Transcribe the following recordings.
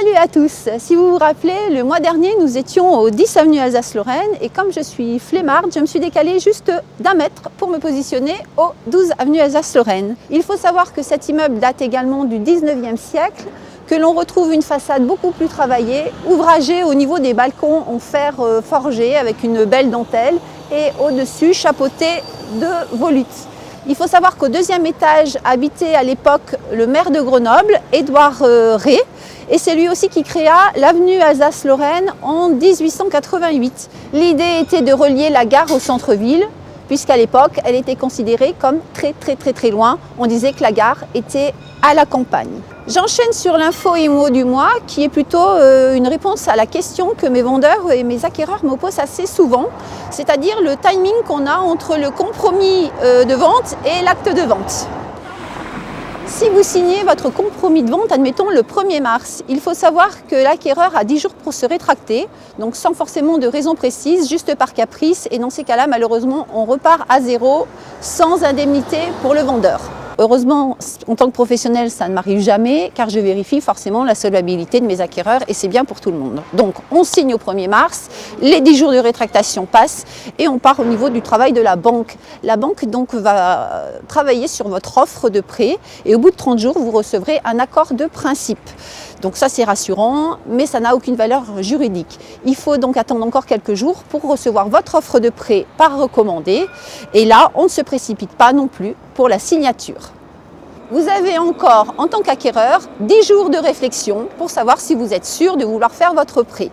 Salut à tous! Si vous vous rappelez, le mois dernier, nous étions au 10 avenue Alsace-Lorraine et comme je suis flemmarde, je me suis décalée juste d'1 mètre pour me positionner au 12 avenue Alsace-Lorraine. Il faut savoir que cet immeuble date également du 19e siècle, que l'on retrouve une façade beaucoup plus travaillée, ouvragée au niveau des balcons en fer forgé avec une belle dentelle et au-dessus chapeauté de volutes. Il faut savoir qu'au 2e étage habitait à l'époque le maire de Grenoble, Édouard Rey, et c'est lui aussi qui créa l'avenue Alsace-Lorraine en 1888. L'idée était de relier la gare au centre-ville, puisqu'à l'époque, elle était considérée comme très loin. On disait que la gare était à la campagne. J'enchaîne sur l'info IMO du mois, qui est plutôt une réponse à la question que mes vendeurs et mes acquéreurs me posent assez souvent, c'est-à-dire le timing qu'on a entre le compromis de vente et l'acte de vente. Si vous signez votre compromis de vente, admettons le 1er mars, il faut savoir que l'acquéreur a 10 jours pour se rétracter, donc sans forcément de raison précise, juste par caprice, et dans ces cas-là, malheureusement, on repart à zéro, sans indemnité pour le vendeur. Heureusement, en tant que professionnel, ça ne m'arrive jamais, car je vérifie forcément la solvabilité de mes acquéreurs, et c'est bien pour tout le monde. Donc, on signe au 1er mars, les 10 jours de rétractation passent, et on part au niveau du travail de la banque. La banque donc va travailler sur votre offre de prêt, et au bout de 30 jours, vous recevrez un accord de principe. Donc ça, c'est rassurant, mais ça n'a aucune valeur juridique. Il faut donc attendre encore quelques jours pour recevoir votre offre de prêt par recommandé. Et là, on ne se précipite pas non plus pour la signature. Vous avez encore, en tant qu'acquéreur, 10 jours de réflexion pour savoir si vous êtes sûr de vouloir faire votre prêt.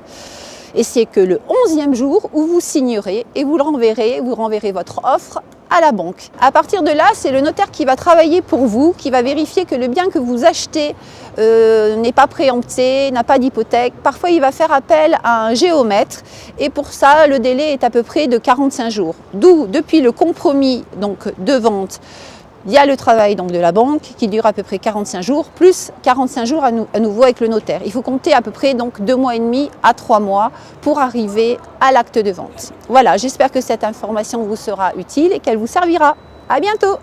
Et c'est que le 11e jour où vous signerez et vous renverrez votre offre à la banque. À partir de là, c'est le notaire qui va travailler pour vous, qui va vérifier que le bien que vous achetez n'est pas préempté, n'a pas d'hypothèque. Parfois, il va faire appel à un géomètre et pour ça, le délai est à peu près de 45 jours. D'où, depuis le compromis donc, de vente, il y a le travail donc, de la banque qui dure à peu près 45 jours, plus 45 jours à nouveau avec le notaire. Il faut compter à peu près donc 2 mois et demi à 3 mois pour arriver à l'acte de vente. Voilà, j'espère que cette information vous sera utile et qu'elle vous servira. À bientôt!